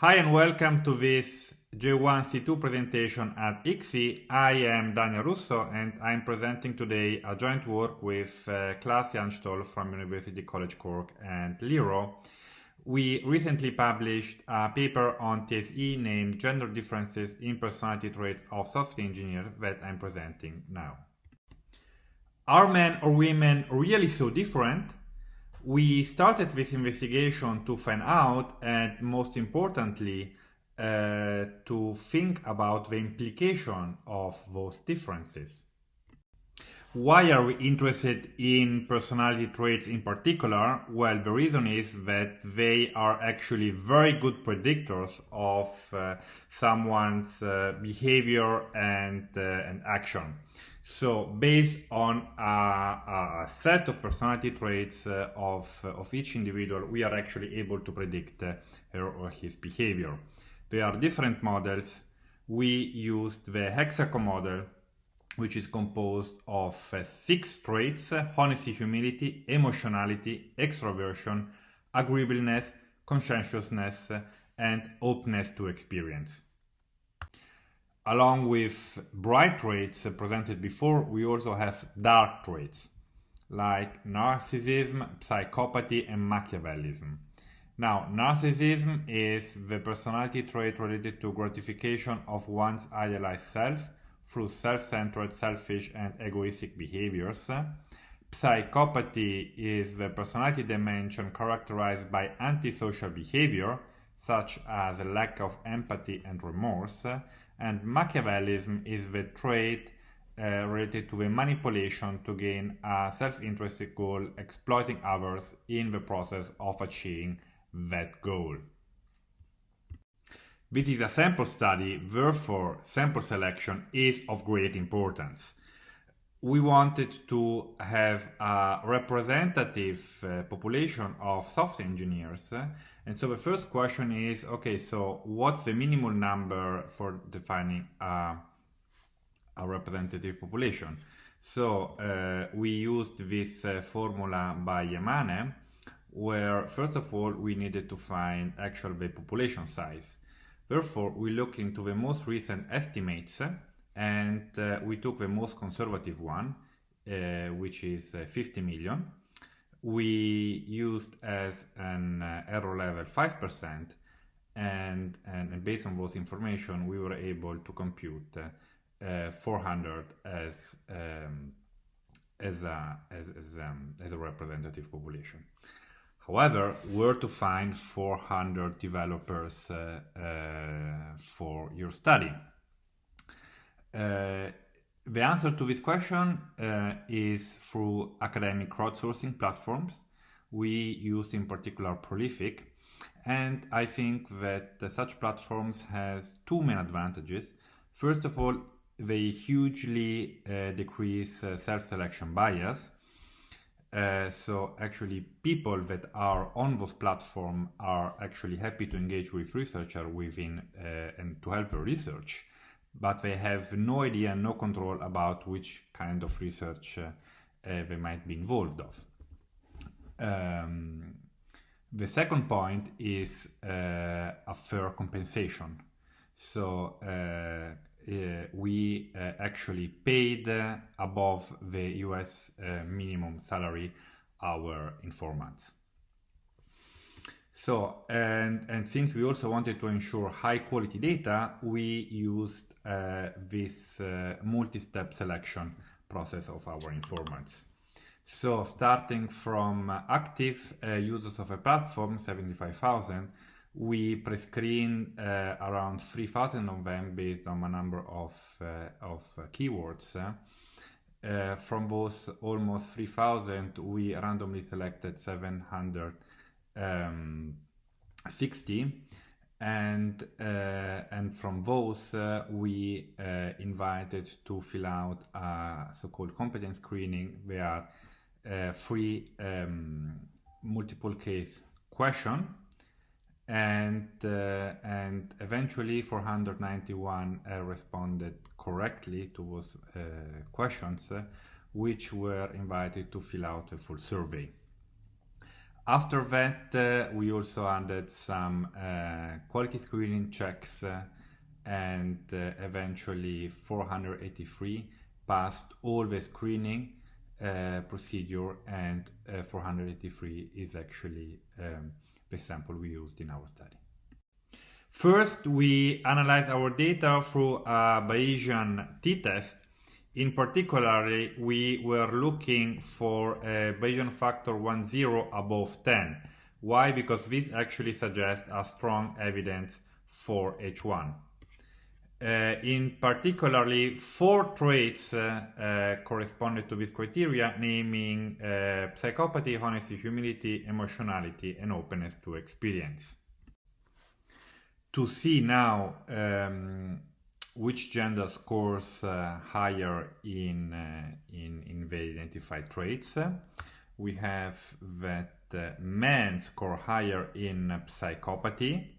Hi and welcome to this J1C2 presentation at ICSI. I am Daniel Russo and I'm presenting today a joint work with Klaas-Jan Stol from University College Cork and Lero. We recently published a paper on TSE named Gender Differences in Personality Traits of Software Engineers that I'm presenting now. Are men or women really so different? We started this investigation to find out, and most importantly, to think about the implication of those differences. Why are we interested in personality traits in particular? Well, the reason is that they are actually very good predictors of someone's behavior and action. So based on a set of personality traits of each individual, we are actually able to predict her or his behavior. There are different models. We used the hexagon model, which is composed of 6 traits: honesty, humility, emotionality, extroversion, agreeableness, conscientiousness, and openness to experience. Along with bright traits presented before, we also have dark traits like narcissism, psychopathy, and Machiavellism. Now, narcissism is the personality trait related to gratification of one's idealized self through self-centered, selfish, and egoistic behaviors. Psychopathy is the personality dimension characterized by antisocial behavior, such as a lack of empathy and remorse. And Machiavellism is the trait related to the manipulation to gain a self-interested goal, exploiting others in the process of achieving that goal. This is a sample study, therefore sample selection is of great importance. We wanted to have a representative population of software engineers, and so the first question is, okay, so what's the minimal number for defining a representative population? So we used this formula by Yamane, where first of all we needed to find actual the population size. Therefore, we looked into the most recent estimates and we took the most conservative one, which is 50 million. We used as an error level 5%, and based on those information, we were able to compute 400 as a representative population. However, where to find 400 developers for your study? The answer to this question is through academic crowdsourcing platforms. We use in particular Prolific, and I think that such platforms has 2 main advantages. First of all, they hugely decrease self-selection bias. So actually people that are on those platforms are actually happy to engage with researchers within and to help the research, but they have no idea, no control about which kind of research they might be involved of. The second point is a fair compensation. So we actually paid above the US minimum salary our informants. So, and since we also wanted to ensure high quality data, we used this multi-step selection process of our informants. So starting from active users of a platform, 75,000, we pre-screen around 3,000 of them based on a number of keywords. From those almost 3,000, we randomly selected 760, and from those we invited to fill out a so-called competence screening. There are 3 multiple case questions. And eventually 491 responded correctly to those questions, which were invited to fill out a full survey. After that, we also added some quality screening checks and eventually 483 passed all the screening procedure, and 483 is actually the sample we used in our study. First, we analyze our data through a Bayesian Ttest. In particular, we were looking for a Bayesian factor 10 above 10. Why? Because this actually suggests a strong evidence for H1. In particularly, 4 traits corresponded to this criteria, naming psychopathy, honesty, humility, emotionality, and openness to experience. To see now which gender scores higher in the identified traits, we have that men score higher in psychopathy,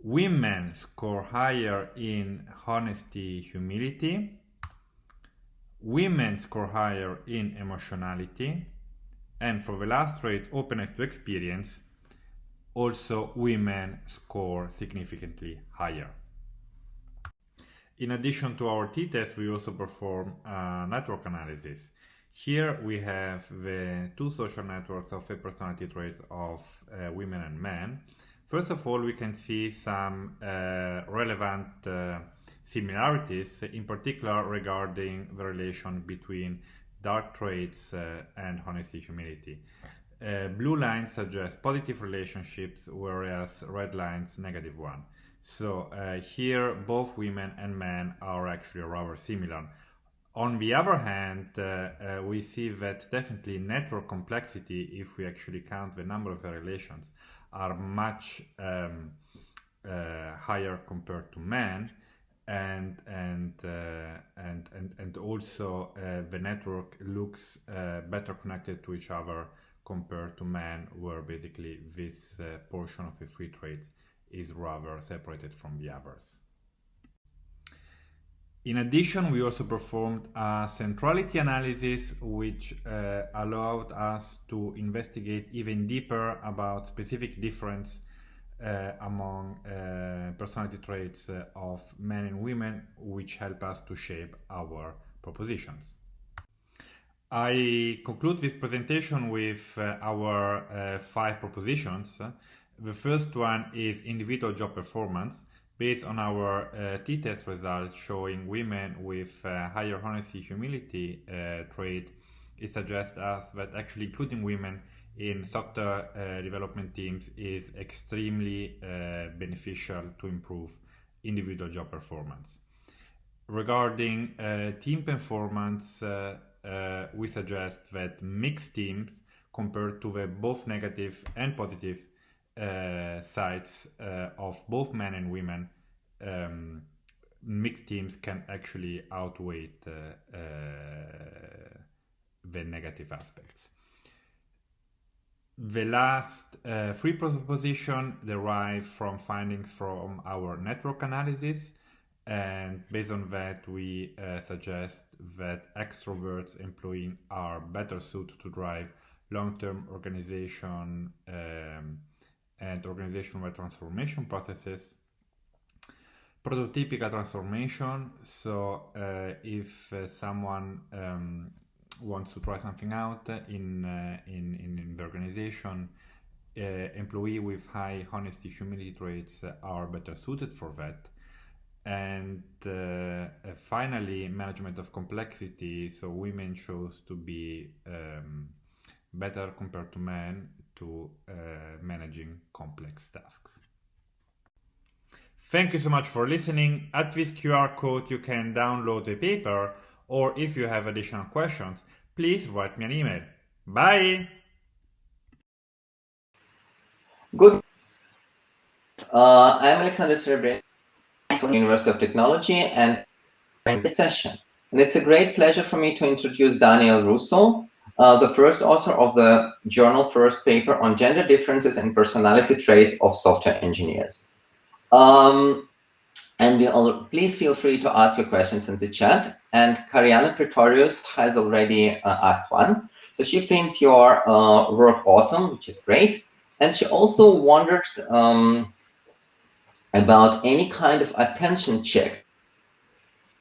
women score higher in honesty, humility, women score higher in emotionality, and for the last trait, openness to experience, also women score significantly higher. In addition to our t-test, we also perform a network analysis. Here we have the 2 social networks of the personality traits of women and men. First of all, we can see some relevant similarities, in particular regarding the relation between dark traits and honesty, humility. Blue lines suggest positive relationships, whereas red lines negative one. So here both women and men are actually rather similar. On the other hand, we see that definitely network complexity, if we actually count the number of relations, are much higher compared to men, and also the network looks better connected to each other compared to men, where basically this portion of the 3 traits is rather separated from the others. In addition, we also performed a centrality analysis, which allowed us to investigate even deeper about specific difference among personality traits of men and women, which help us to shape our propositions. I conclude this presentation with our 5 propositions. The first one is individual job performance. Based on our t-test results showing women with higher honesty, humility trait, it suggests us that actually including women in software development teams is extremely beneficial to improve individual job performance. Regarding team performance, we suggest that mixed teams, compared to the both negative and positive sides of both men and women, mixed teams can actually outweigh the negative aspects. The last 3 propositions derive from findings from our network analysis, and based on that we suggest that extroverts employees are better suited to drive long-term organization and organizational transformation processes. Prototypical transformation, so if someone wants to try something out in the organization, employees with high honesty, humility traits are better suited for that. And finally, management of complexity, so women chose to be better compared to men to managing complex tasks. Thank you so much for listening. At this QR code you can download the paper, or if you have additional questions, please write me an email. Bye! Good. I'm Alexander Serebrin from the University of Technology and this session. And it's a great pleasure for me to introduce Daniel Russo, the first author of the journal first paper on gender differences and personality traits of software engineers. And please feel free to ask your questions in the chat. And Kariana Pretorius has already asked one. So she finds your work awesome, which is great. And she also wonders about any kind of attention checks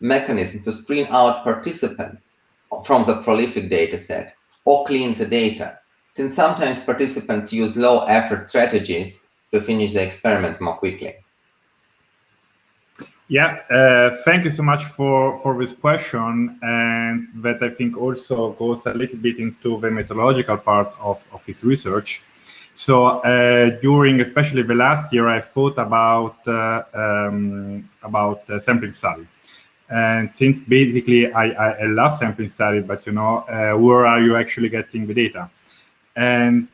mechanisms to screen out participants from the prolific data set or clean the data, since sometimes participants use low effort strategies to finish the experiment more quickly. Yeah, thank you so much for this question, and that I think also goes a little bit into the methodological part of this research. So during especially the last year, I thought about sampling study. And since basically I love sampling study, but where are you actually getting the data? And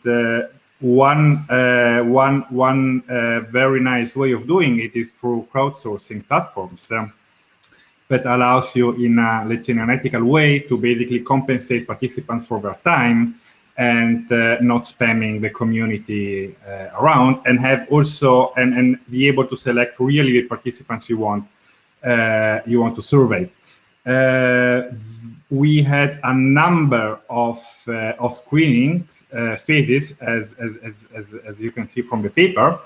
one very nice way of doing it is through crowdsourcing platforms that allows you in a, let's say, in an ethical way to basically compensate participants for their time and not spamming the community around, and have also and be able to select really the participants you want to survey. We had a number of screening phases, as you can see from the paper.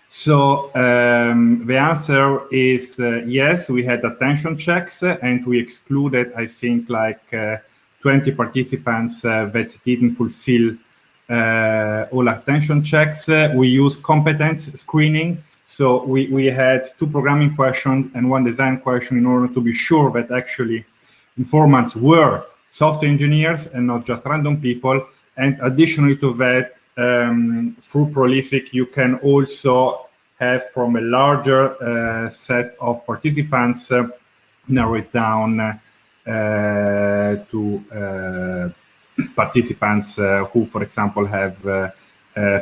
So the answer is yes, we had attention checks, and we excluded, I think, like 20 participants that didn't fulfill all attention checks. We used competence screening. So we had 2 programming questions and 1 design question in order to be sure that actually informants were software engineers and not just random people. And additionally to that, through Prolific, you can also have from a larger set of participants narrow it down to participants who, for example, have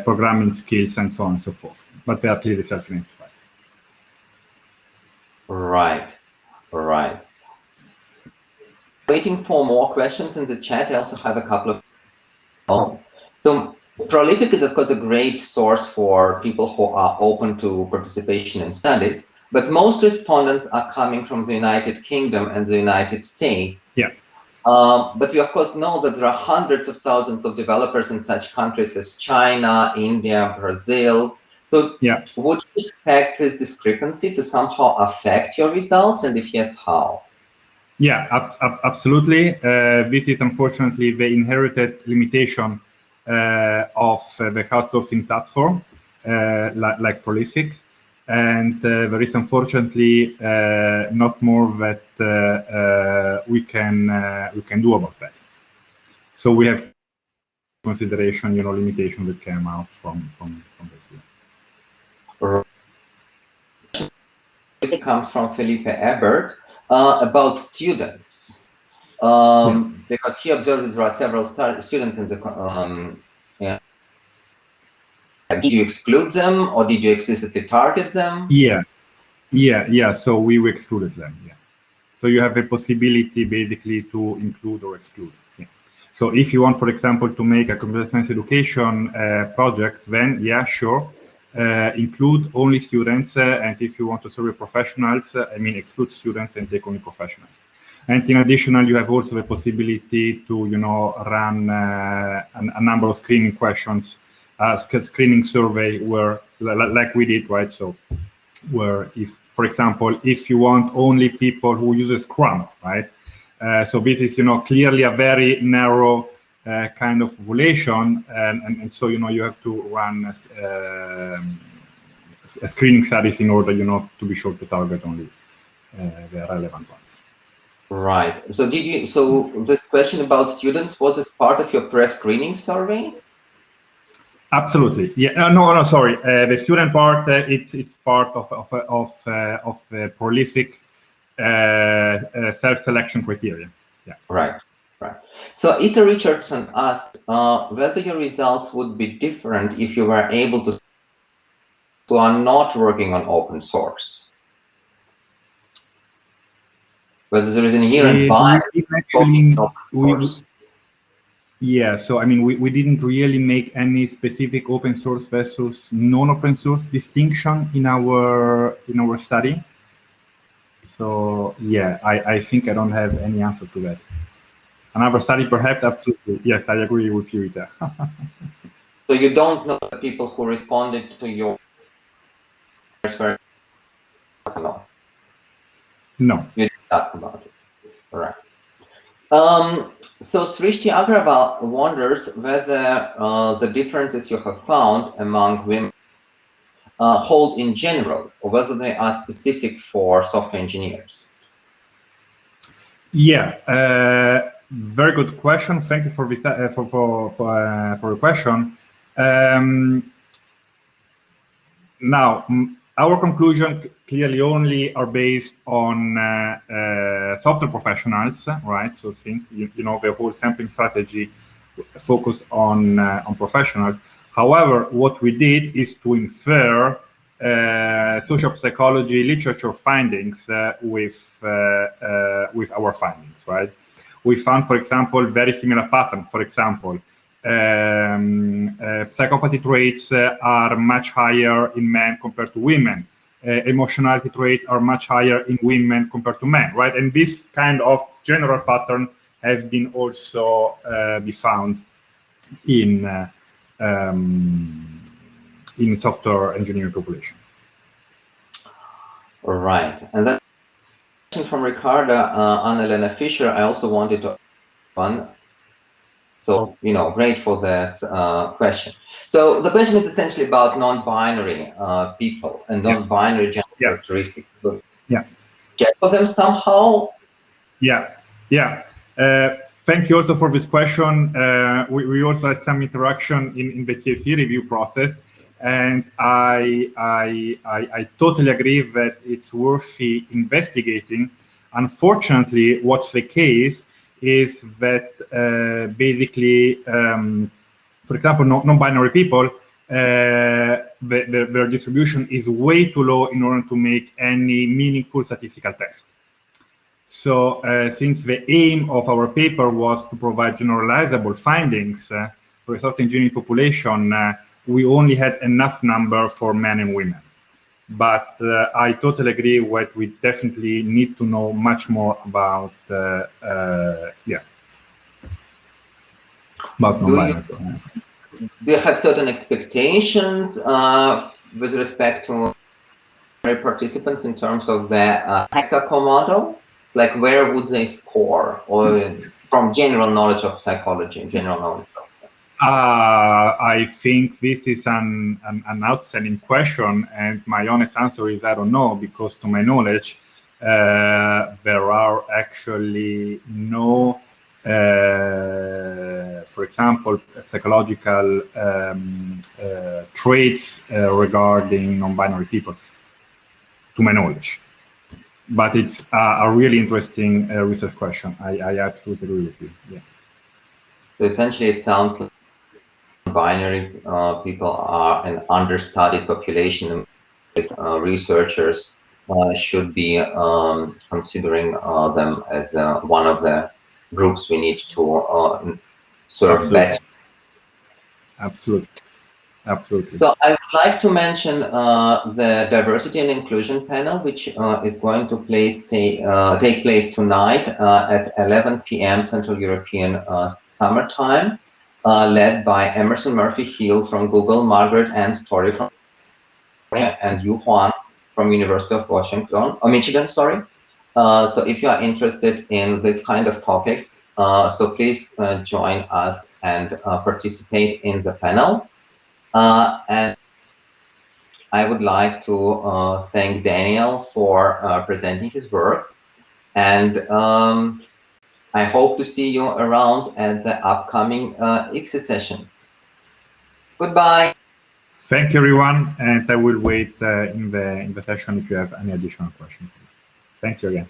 programming skills and so on and so forth, but they are clearly self-identified. Right. Waiting for more questions in the chat. I also have a couple of. So Prolific is, of course, a great source for people who are open to participation in studies, but most respondents are coming from the United Kingdom and the United States. Yeah. But we, of course, know that there are hundreds of thousands of developers in such countries as China, India, Brazil. So yeah, would you expect this discrepancy to somehow affect your results? And if yes, how? Yeah, absolutely. This is unfortunately the inherited limitation of the crowdsourcing platform, like Prolific. And there is unfortunately not more that we can do about that. So we have consideration, limitation that came out from this year. It comes from Felipe Ebert about students, because he observes there are several students in the. Did you exclude them, or did you explicitly target them? Yeah. So we excluded them. Yeah. So you have the possibility basically to include or exclude. Yeah. So if you want, for example, to make a computer science education project, then yeah, sure, include only students. And if you want to survey professionals, exclude students and take only professionals. And in addition, you have also the possibility to, run a number of screening questions, screening survey where, like we did, right? So where if, for example, if you want only people who use Scrum, right? So this is, clearly a very narrow kind of population, and so, you have to run screening studies in order, to be sure to target only the relevant ones. Right. So so this question about students, was this part of your pre-screening survey? Absolutely. Yeah. No. Sorry. The student part. It's part of Prolific self-selection criteria. Yeah. Right. So Ita Richardson asked whether your results would be different if you were able to who are not working on open source. Whether there is an inherent bias. Yeah, so we didn't really make any specific open source versus non-open source distinction in our study. So yeah, I think I don't have any answer to that. Another study, perhaps, absolutely. Yes, I agree with you there. So you don't know the people who responded to your experiment? No. You didn't ask about it. All right. So Srishti Agrawal wonders whether the differences you have found among women hold in general, or whether they are specific for software engineers. Yeah, very good question. Thank you for this, for the question. Now, our conclusion clearly only are based on software professionals, right? So since you know the whole sampling strategy focus on professionals. However, what we did is to infer social psychology literature findings with our findings, right? We found, for example, very similar pattern. For example, psychopathy traits are much higher in men compared to women. Emotionality traits are much higher in women compared to men, right? And this kind of general pattern has been also be found in software engineering population. Right, and then from Ricardo, Anna-Lena Fischer, I also wanted to one. So, you know, great for this question. So the question is essentially about non-binary people and non-binary gender characteristics. So check for them somehow? Yeah. Thank you also for this question. We also had some interaction in the TFC review process, and I totally agree that it's worthy investigating. Unfortunately, what's the case is that basically, for example, non-binary people, their distribution is way too low in order to make any meaningful statistical test. So since the aim of our paper was to provide generalizable findings for the software engineering population, we only had enough number for men and women. But I totally agree that we definitely need to know much more about non-binary. Do you have certain expectations with respect to participants in terms of the hexaco model? Like, where would they score, or from general knowledge of psychology, general knowledge of I think this is an outstanding question, and my honest answer is I don't know, because to my knowledge, there are actually no, for example, psychological traits regarding non-binary people, to my knowledge. But it's a really interesting research question. I absolutely agree with you. Yeah. So essentially, it sounds like binary people are an understudied population. Researchers should be considering them as one of the groups we need to serve better. Absolutely. So I would like to mention the diversity and inclusion panel, which is going to take place tonight at 11 p.m. Central European summertime, led by Emerson Murphy-Hill from Google, Margaret Ann Story from and Yu Huang from University of Michigan. Sorry. So if you are interested in this kind of topics, so please join us and participate in the panel. And I would like to thank Daniel for presenting his work, and I hope to see you around at the upcoming ICSI sessions. Goodbye. Thank you, everyone, and I will wait in the session if you have any additional questions. Thank you again.